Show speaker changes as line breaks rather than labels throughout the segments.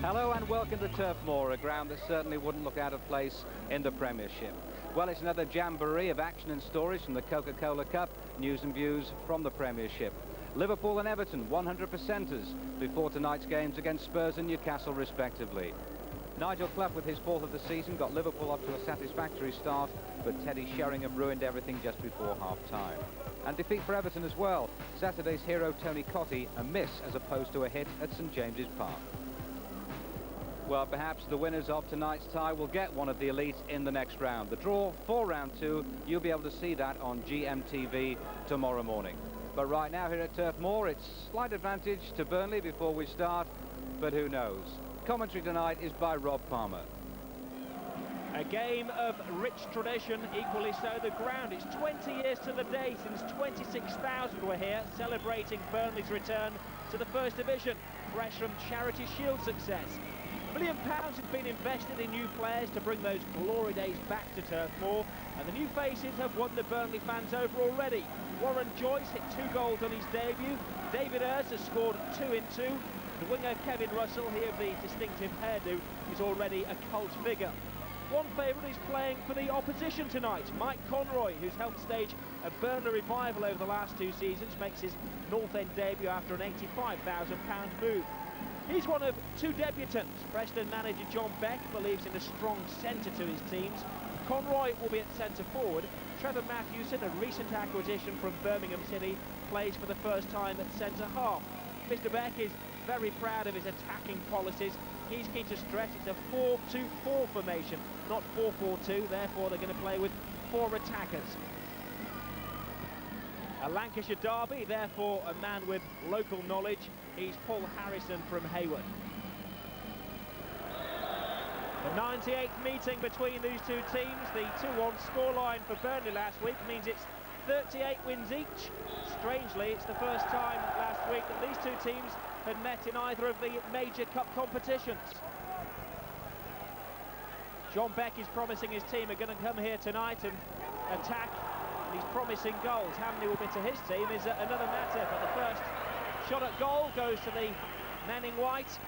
Hello and welcome to Turf Moor, a ground that certainly wouldn't look out of place in the Premiership. Well, it's another jamboree of action and stories from the Coca-Cola Cup, news and views from the Premiership. Liverpool and Everton, 100%ers before tonight's games against Spurs and Newcastle respectively. Nigel Clough, with his fourth of the season, got Liverpool off to a satisfactory start, but Teddy Sheringham ruined everything just before half-time. And defeat for Everton as well. Saturday's hero Tony Cottee, a miss as opposed to a hit at St James's Park. Well, perhaps the winners of tonight's tie will get one of the elites in the next round. The draw for round two, you'll be able to see that on GMTV tomorrow morning. But right now here at Turf Moor, it's slight advantage to Burnley before we start, but who knows? Commentary tonight is by Rob Palmer.
A game of rich tradition, equally so the ground. It's 20 years to the day since 26,000 were here celebrating Burnley's return to the First Division, fresh from Charity Shield success. £1 million has been invested in new players to bring those glory days back to Turf Moor, and the new faces have won the Burnley fans over already. Warren Joyce hit 2 goals on his debut. David Ayres has scored 2 in 2. The winger Kevin Russell, he of the distinctive hairdo, is already a cult figure. One favourite is playing for the opposition tonight. Mike Conroy, who's helped stage a Burnley revival over the last 2 seasons, makes his North End debut after an £85,000 move. He's one of 2 debutants. Preston manager John Beck believes in a strong centre to his teams. Conroy will be at centre forward. Trevor Matthewson, a recent acquisition from Birmingham City, plays for the first time at centre half. Mr Beck is very proud of his attacking policies. He's keen to stress it's a 4-2-4 formation, not 4-4-2, therefore they're going to play with 4 attackers. A Lancashire derby, therefore a man with local knowledge. He's Paul Harrison from Hayward. The 98th meeting between these 2 teams, the 2-1 scoreline for Burnley last week means it's 38 wins each. Strangely, it's the first time last week that these 2 teams had met in either of the major cup competitions. John Beck is promising his team are going to come here tonight and attack. And he's promising goals. How many will be to his team is another matter, but the first shot at goal goes to the men in white.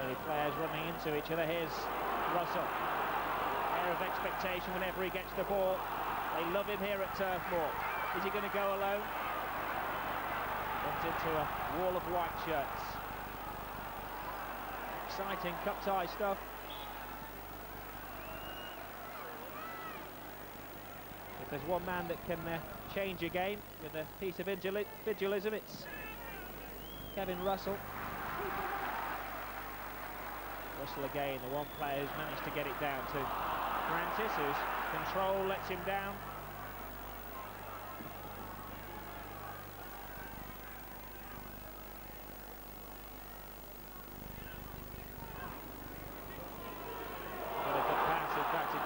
Early players running into each other. Here's Russell. Air of expectation whenever he gets the ball. They love him here at Turf Moor. Is he going to go alone? Runs into a wall of white shirts. Exciting cup tie stuff. If there's one man that can change a game with a piece of individualism, it's Kevin Russell. Russell again, the one player who's managed to get it down to Francis, whose control lets him down. Got a good pass, in fact it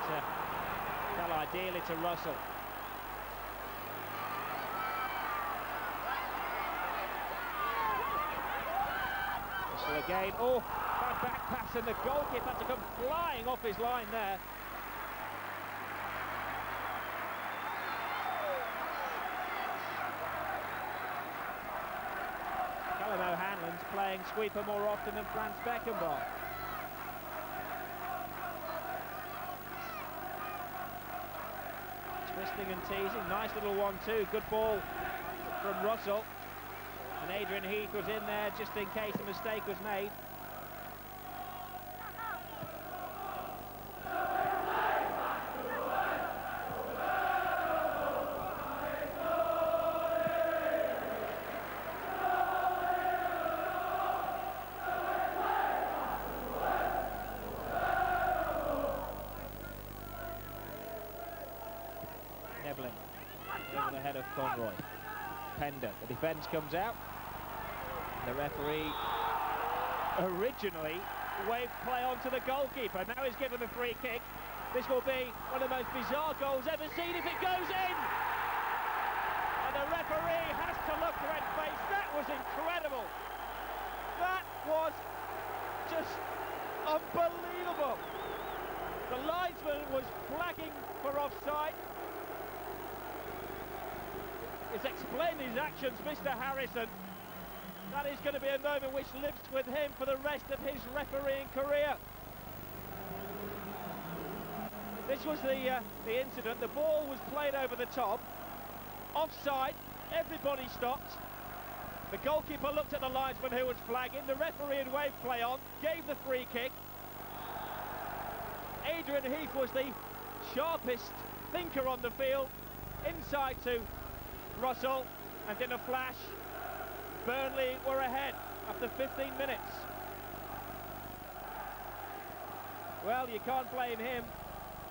fell ideally to Russell. Russell again, oh! Back pass, and the goalkeeper had to come flying off his line there. Callum O'Hanlon's playing sweeper more often than Franz Beckenbauer. Twisting and teasing, nice little 1-2, good ball from Russell. And Adrian Heath was in there just in case a mistake was made. Over the head of Conroy. Pender, the defence comes out. The referee originally waved play onto the goalkeeper. Now he's given a free kick. This will be one of the most bizarre goals ever seen if it goes in. And the referee has to look red-faced. That was incredible. That was just unbelievable. The linesman was flagging for offside. He's explained his actions, Mr. Harrison. That is going to be a moment which lives with him for the rest of his refereeing career. This was the incident. The ball was played over the top. Offside. Everybody stopped. The goalkeeper looked at the linesman who was flagging. The referee had waved play on, gave the free kick. Adrian Heath was the sharpest thinker on the field. Inside to Russell, and in a flash, Burnley were ahead after 15 minutes. Well, you can't blame him.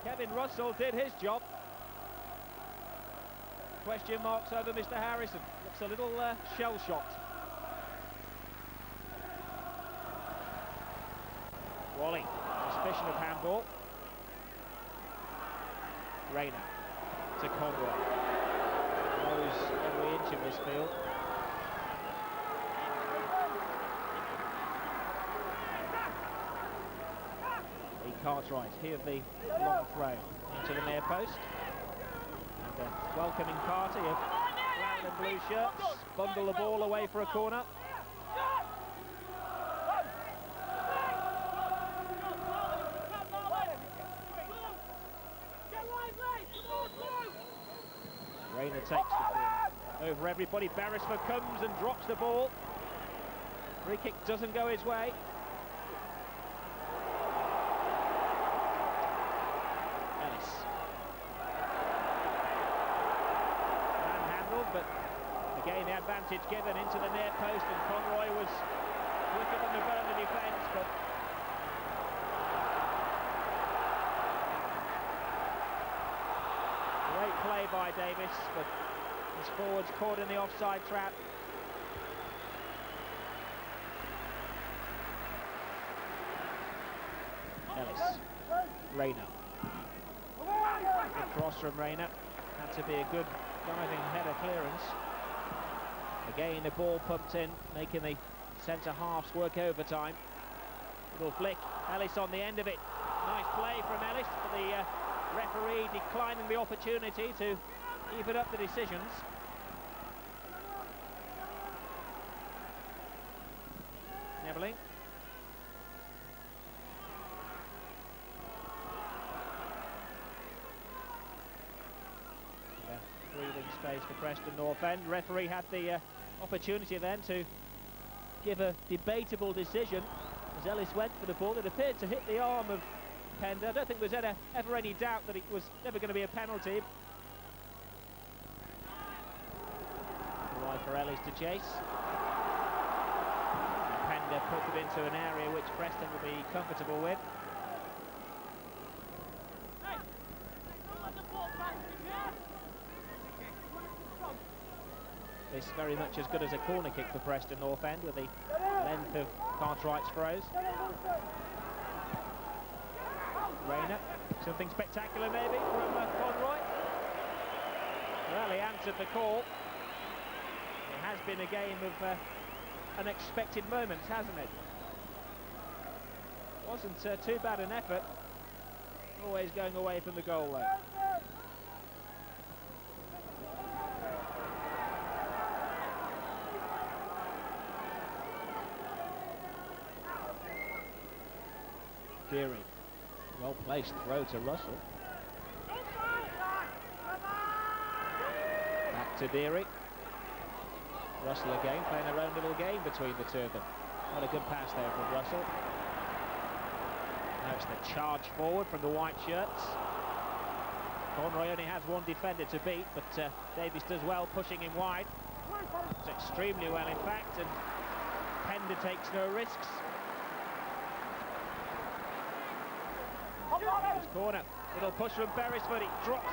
Kevin Russell did his job. Question marks over Mr. Harrison. Looks a little shell-shocked. Wally, suspicion of handball. Rayner to Conroy. Knows every inch of this field. Lee Cartwright, here the long throw into the near post. And a welcoming party of brown and blue shirts bundle the ball away for a corner. Rayner takes the ball over everybody. Beresford comes and drops the ball. Free kick doesn't go his way. Ellis. Manhandled, but again the advantage given into the near post, and Conroy was quicker than the Burnley defence, but great play by Davis, but his forwards caught in the offside trap. Ellis. Rayner. Good cross from Rayner. Had to be a good diving header clearance. Again the ball pumped in, making the centre halves work overtime. Little flick. Ellis on the end of it. Nice play from Ellis, but the referee declining the opportunity to even up the decisions. Nebling. Breathing space for Preston North End. Referee had the opportunity then to give a debatable decision as Ellis went for the ball. It appeared to hit the arm of Pender. I don't think there's ever any doubt that it was never going to be a penalty. Right for Ellis to chase. And Pender puts it into an area which Preston will be comfortable with. This very much as good as a corner kick for Preston North End with the length of Cartwright's throws. Rayner, something spectacular maybe from Conroy. Well, he answered the call. It has been a game of unexpected moments, hasn't it? Wasn't too bad an effort. Always going away from the goal though. Deary. Well placed throw to Russell. Back to Deary. Russell again playing their own little game between the two of them. What a good pass there from Russell. Now it's the charge forward from the white shirts. Conroy only has one defender to beat, but Davies does well pushing him wide. It's extremely well in fact, and Pender takes no risks. Corner, little push from Beresford, it drops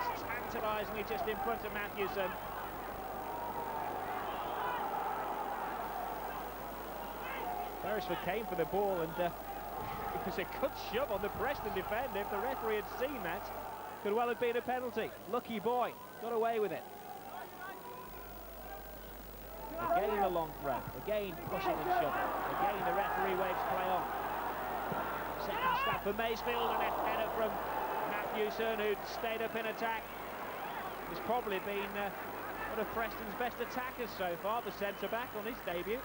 tantalisingly just in front of Matthewson. Beresford came for the ball, and it was a good shove on the Preston defender. If the referee had seen that, could well have been a penalty. Lucky boy, got away with it. Again a long throw, again pushing and shoving, again the referee waves play on. Second stab for Maysfield, and a header from Matthewson, who'd stayed up in attack. There's probably been One of Preston's best attackers so far, the centre-back on his debut.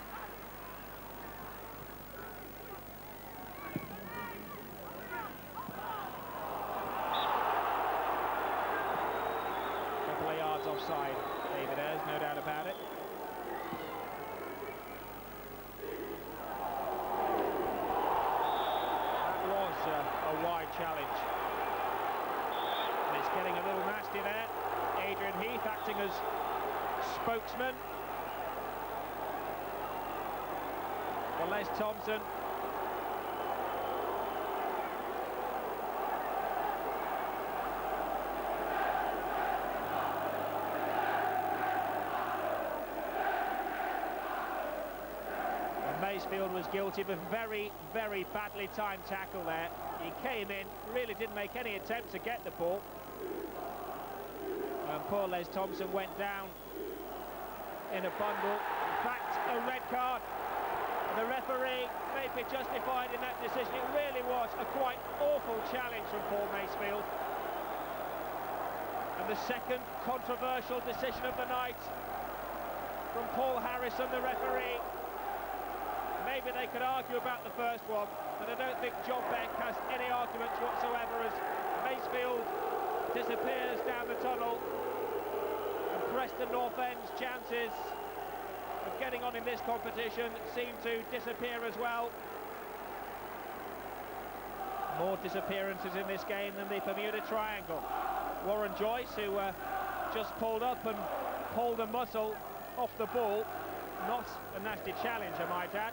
Couple of yards offside, David Ayres, no doubt about it. That was a wide challenge. And it's getting a little nasty there. Adrian Heath acting as spokesman for Les Thompson. And Masefield was guilty of a very, very badly timed tackle there. He came in, really didn't make any attempt to get the ball. And poor Les Thompson went down in a bundle. In fact, a red card. And the referee may be justified in that decision. It really was a quite awful challenge from Paul Masefield. And the second controversial decision of the night from Paul Harrison, the referee. Maybe they could argue about the first one, but I don't think John Beck has any arguments whatsoever as Masefield disappears down the tunnel. And Preston North End's chances of getting on in this competition seem to disappear as well. More disappearances in this game than the Bermuda Triangle. Warren Joyce, who just pulled up and pulled a muscle off the ball. Not a nasty challenge, I might add.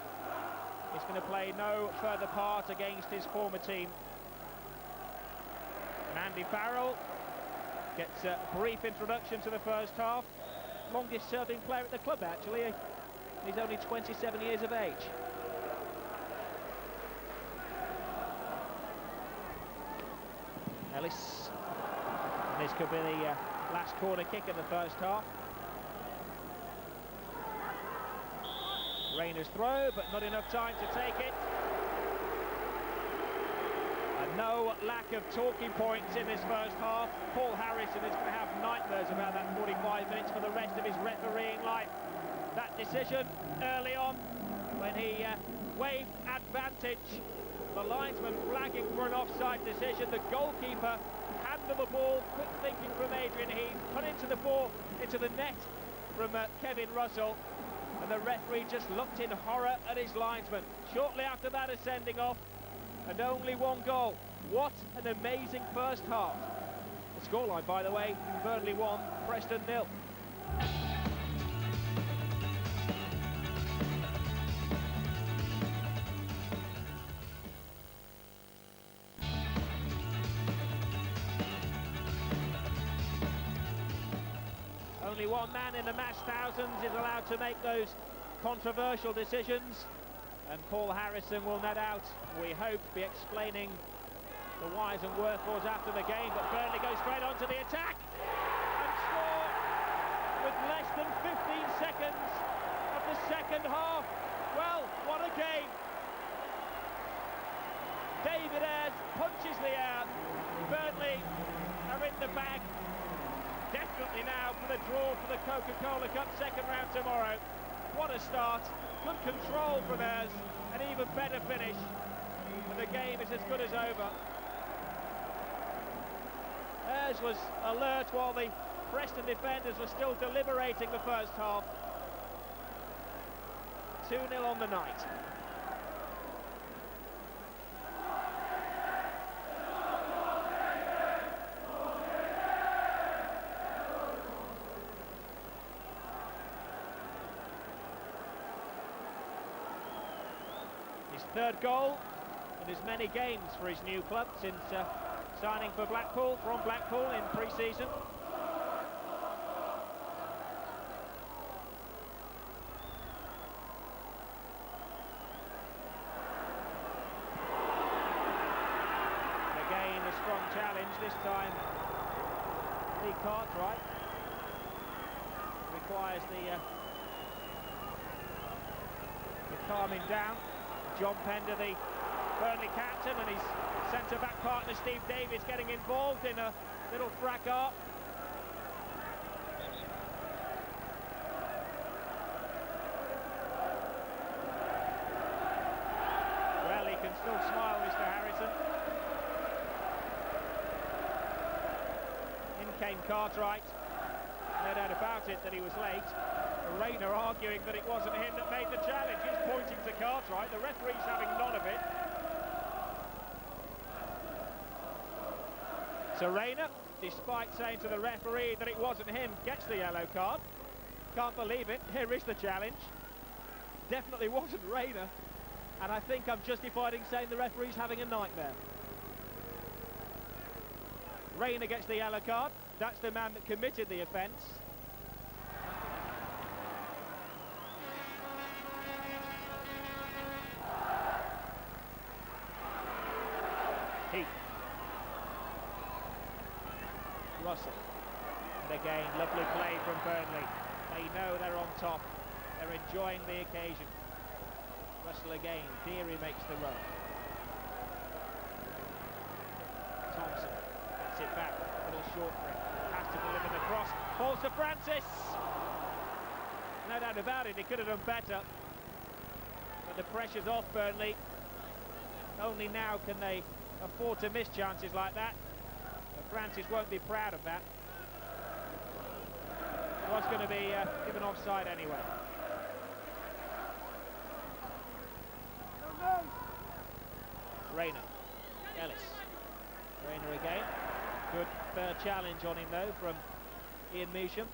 He's going to play no further part against his former team. And Andy Farrell gets a brief introduction to the first half. Longest serving player at the club, actually. He's only 27 years of age. Ellis. And this could be the last corner kick of the first half. Rayner's throw, but not enough time to take it. And no lack of talking points in this first half. Paul Harrison is going to have nightmares about that 45 minutes for the rest of his refereeing life. That decision early on, when he waved advantage, the linesman flagging for an offside decision, the goalkeeper handled the ball, quick thinking from Adrian Heath, put into the ball, into the net from Kevin Russell. And the referee just looked in horror at his linesman. Shortly after that, a sending off, and only one goal. What an amazing first half. The scoreline, by the way, Burnley 1, Preston 0. Only one man in the match thousands is allowed to make those controversial decisions, and Paul Harrison will no doubt, we hope, be explaining the whys and wherefores after the game. But Burnley goes straight on to the attack and score with less than 15 seconds of the second half. Well, what a game. David Ayres punches the air. Burnley are in the bag. Definitely now for the draw for the Coca-Cola Cup second round tomorrow. What a start. Good control from Ayres. An even better finish. And the game is as good as over. Ayres was alert while the Preston defenders were still deliberating the first half. 2-0 on the night. His third goal in as many games for his new club since signing for Blackpool, from Blackpool in pre-season. And again a strong challenge, this time Lee Cartwright requires the calming down. John Pender, the Burnley captain, and his centre-back partner Steve Davis getting involved in a little fracas. smile, Mr. Harrison. In came Cartwright. No doubt about it that he was late. Rayner arguing that it wasn't him that made the challenge. He's pointing to Cartwright. The referee's having none of it. So Rayner, despite saying to the referee that it wasn't him, gets the yellow card. Can't believe it. Here is the challenge. Definitely wasn't Rayner. And I think I'm justified in saying the referee's having a nightmare. Rayner gets the yellow card. That's the man that committed the offence. Heath. Russell. And again, lovely play from Burnley. They know they're on top. They're enjoying the occasion. Russell again. Deary makes the run. Thompson gets it back. A little short for him. Has to deliver the cross. Falls to Francis. No doubt about it, he could have done better. But the pressure's off Burnley. Only now can they afford to miss chances like that. But Francis won't be proud of that. It was going to be given offside anyway. Rayner. Ellis. Rayner again. Good fair challenge on him though from Ian Measham.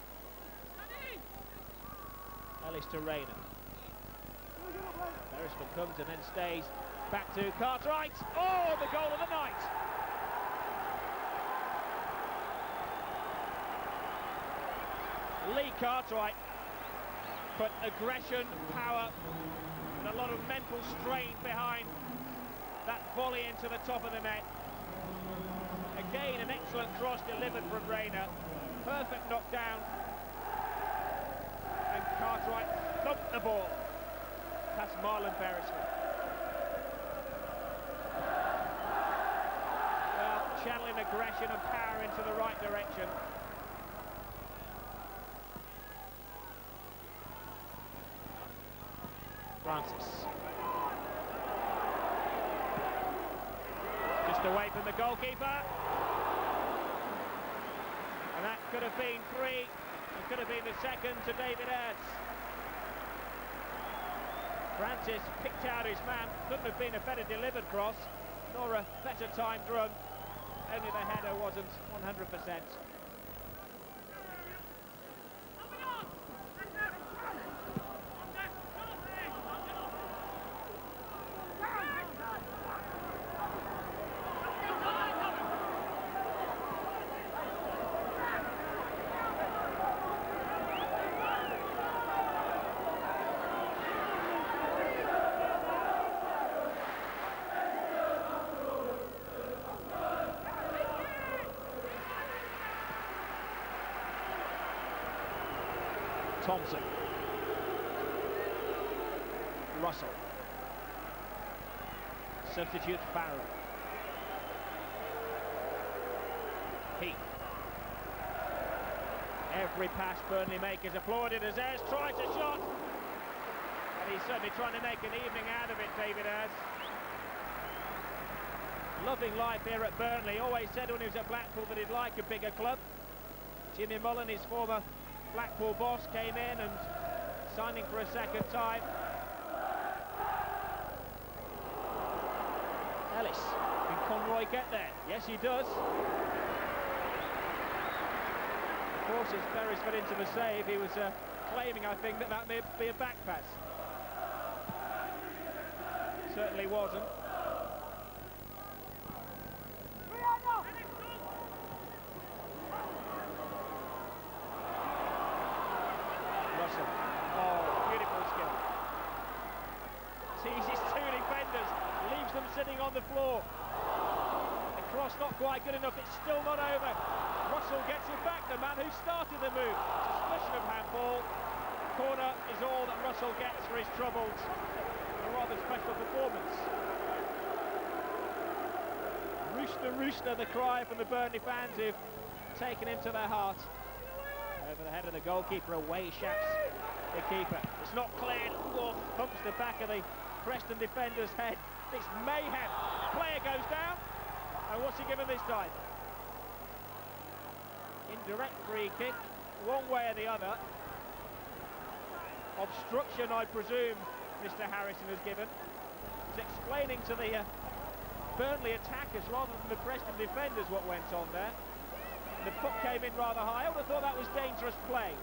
Ellis to Rayner. Beresford comes and then stays. Back to Cartwright. Oh, the goal of the night! Lee Cartwright put aggression, power, and a lot of mental strain behind that volley into the top of the net. Again, an excellent cross delivered from Rayner. Perfect knockdown. And Cartwright thumped the ball past Marlon Beresford. Well, channeling aggression and power into the right direction. Francis. Just away from the goalkeeper. And that could have been 3. It could have been the second to David Ayres. Francis picked out his man. Couldn't have been a better delivered cross, nor a better timed run. Only the header wasn't 100%. Thompson. Russell. Substitute Farrell. Heath. Every pass Burnley make is applauded as Ayres tries a shot. And he's certainly trying to make an evening out of it, David Ayres. Loving life here at Burnley. Always said when he was at Blackpool that he'd like a bigger club. Jimmy Mullen, his former Blackpool boss, came in and signing for a second time. Ellis, can Conroy get there? Yes, he does. Forces Beresford into the save. He was claiming, I think, that may be a back pass. Certainly wasn't. Sitting on the floor. The cross not quite good enough, it's still not over. Russell gets it back, the man who started the move. Suspicion of handball. Corner is all that Russell gets for his troubles. A rather special performance. Rooster, rooster, the cry from the Burnley fans who've taken him to their heart. Over the head of the goalkeeper, away shafts the keeper. It's not cleared. Oh, thumps the back of the Preston defender's head. It's mayhem. Player goes down. And what's he given this time? Indirect free kick, one way or the other. Obstruction, I presume, Mr. Harrison has given. He's explaining to the Burnley attackers rather than the Preston defenders what went on there. And the foot came in rather high. I would have thought that was dangerous play.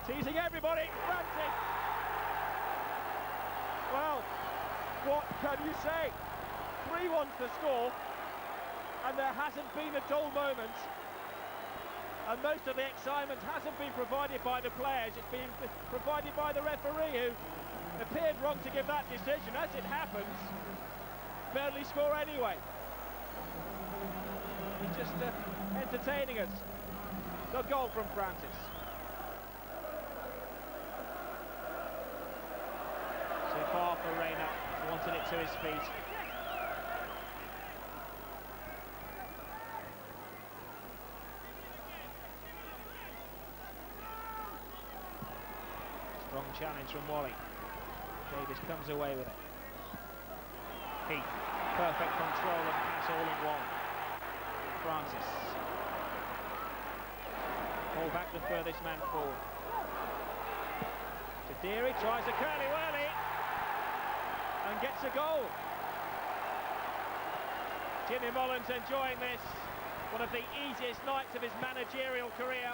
Teasing everybody, Francis. Well, what can you say? 3-1 to score, and there hasn't been a dull moment. And most of the excitement hasn't been provided by the players, it's been provided by the referee, who appeared wrong to give that decision. As it happens, Burnley score anyway. He's just entertaining us. The goal from Francis. Too far for Reina, wanted it to his feet. Strong challenge from Wally. Davis comes away with it. Heath, perfect control and pass all in one. Francis. Pull back the furthest man forward. Deary tries a curly-whirly and gets a goal. Jimmy Mullen's enjoying this. One of the easiest nights of his managerial career.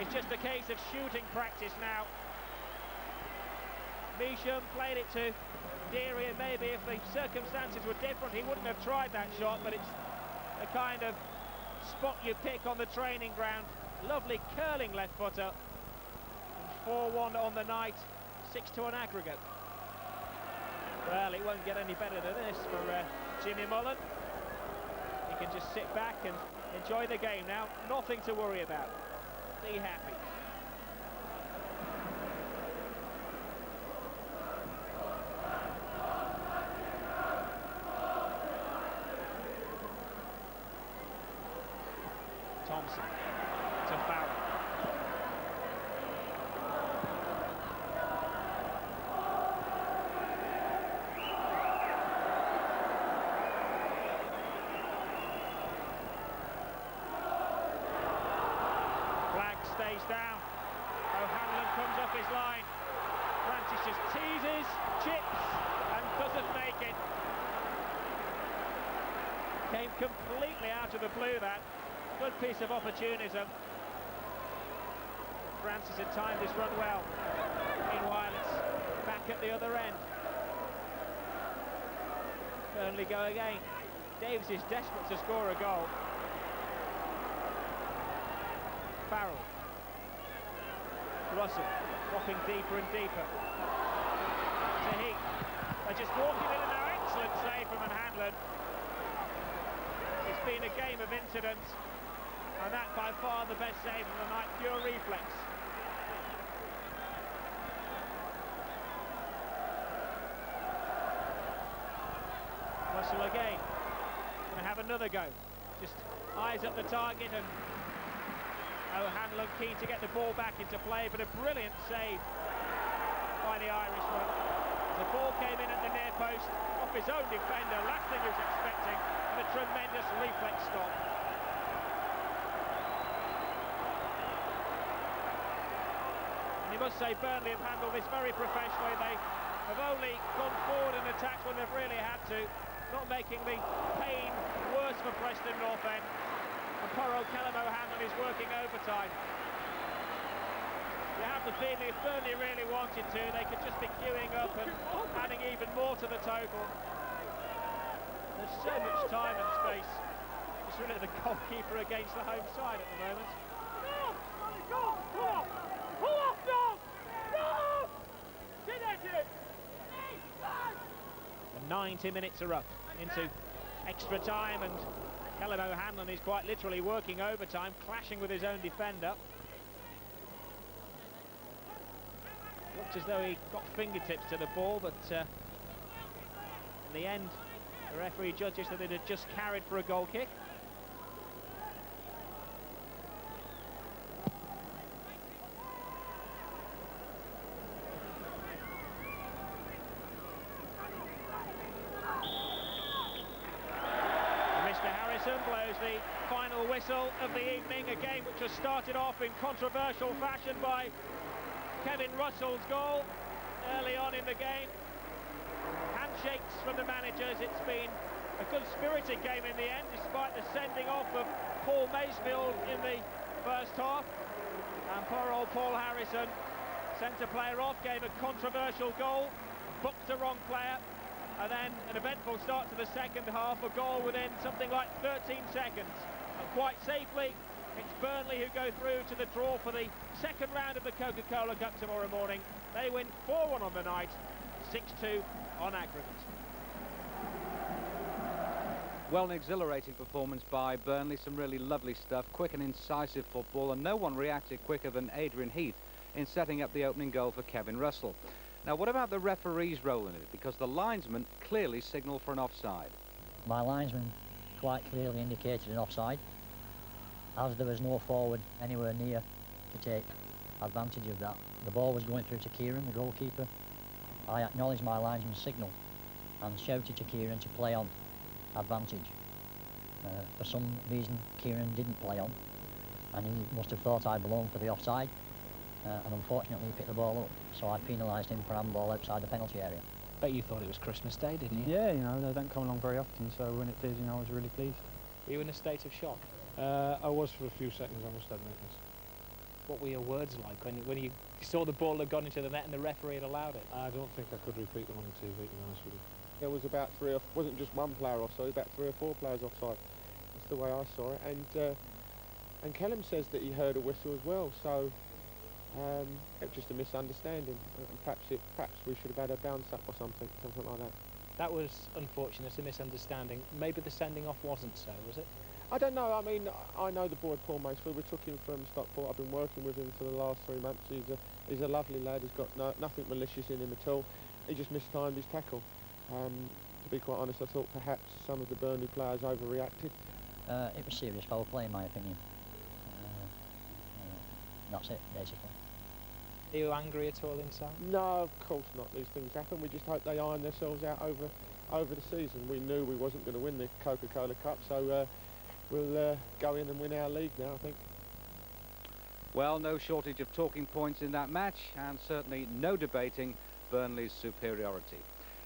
It's just a case of shooting practice now. Measham played it to Deary, and maybe if the circumstances were different he wouldn't have tried that shot, but it's the kind of spot you pick on the training ground. Lovely curling left footer. 4-1 on the night, 6-2 on aggregate. Well, it won't get any better than this for Jimmy Mullen. He can just sit back and enjoy the game now. Nothing to worry about. Be happy. Thompson to Farrell. Stays down. O'Hanlon comes off his line. Francis just teases, chips, and doesn't make it. Came completely out of the blue, that. Good piece of opportunism. Francis had timed his run well. Meanwhile, it's back at the other end. Burnley go again. Davis is desperate to score a goal. Farrell. Russell dropping deeper and deeper. To Heath. They're just walking in and now. Excellent save from O'Hanlon. It's been a game of incidents, and that by far the best save of the night. Pure reflex. Russell again. Going to have another go. Just eyes up the target, and O'Hanlon keen to get the ball back into play, but a brilliant save by the Irishman. The ball came in at the near post, off his own defender, last thing he was expecting, and a tremendous reflex stop. And you must say Burnley have handled this very professionally. They have only gone forward and attacked when they've really had to, not making the pain worse for Preston North End. And poor old O'Hanlon is working overtime. You have the feeling if Burnley really wanted to, they could just be queuing up and adding even more to the total. There's so much time and space. It's really the goalkeeper against the home side at the moment. The 90 minutes are up into extra time, and O'Hanlon is quite literally working overtime, clashing with his own defender. Looked as though he got fingertips to the ball, but in the end, the referee judges that it had just carried for a goal kick. Elton blows the final whistle of the evening, a game which was started off in controversial fashion by Kevin Russell's goal early on in the game. Handshakes from the managers. It's been a good spirited game in the end, despite the sending off of Paul Masefield in the first half. And poor old Paul Harrison, centre player off, gave a controversial goal, booked the wrong player, and then an eventful start to the second half, a goal within something like 13 seconds. And quite safely, it's Burnley who go through to the draw for the second round of the Coca-Cola Cup tomorrow morning. They win 4-1 on the night, 6-2 on aggregate.
Well, an exhilarating performance by Burnley, some really lovely stuff, quick and incisive football, and no one reacted quicker than Adrian Heath in setting up the opening goal for Kevin Russell. Now, what about the referee's role in it? Because the linesman clearly signalled for an offside.
My linesman quite clearly indicated an offside, as there was no forward anywhere near to take advantage of that. The ball was going through to Kieran, the goalkeeper. I acknowledged my linesman's signal and shouted to Kieran to play on advantage. For some reason, Kieran didn't play on, and he must have thought I belonged for the offside, and unfortunately he picked the ball up, so I penalised him for handball outside the penalty area.
Bet you thought it was Christmas Day, didn't you?
Yeah, you know, they don't come along very often, so when it did, you know, I was really pleased.
Were you in a state of shock?
I was for a few seconds, I must admit this.
What were your words like when you saw the ball had gone into the net and the referee had allowed it?
I don't think I could repeat them on the TV, to be honest with you.
There was about wasn't just one player offside, about 3 or 4 players offside. That's the way I saw it. And Kellum says that he heard a whistle as well, so it was just a misunderstanding. Perhaps we should have had a bounce up or something like that.
That was unfortunate, a misunderstanding. Maybe the sending off wasn't so, was it?
I don't know. I mean, I know the boy Paul Masefield. We took him from Stockport. I've been working with him for the last 3 months. He's a lovely lad. He's got nothing malicious in him at all. He just mistimed his tackle. To be quite honest, I thought perhaps some of the Burnley players overreacted.
It was serious foul play, in my opinion. That's it, basically.
Are you angry at all inside?
No, of course not. These things happen. We just hope they iron themselves out over the season. We knew we wasn't going to win the Coca-Cola Cup, so we'll go in and win our league now, I think.
Well, no shortage of talking points in that match, and certainly no debating Burnley's superiority.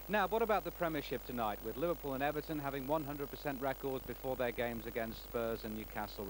Now, what about the Premiership tonight, with Liverpool and Everton having 100% records before their games against Spurs and Newcastle?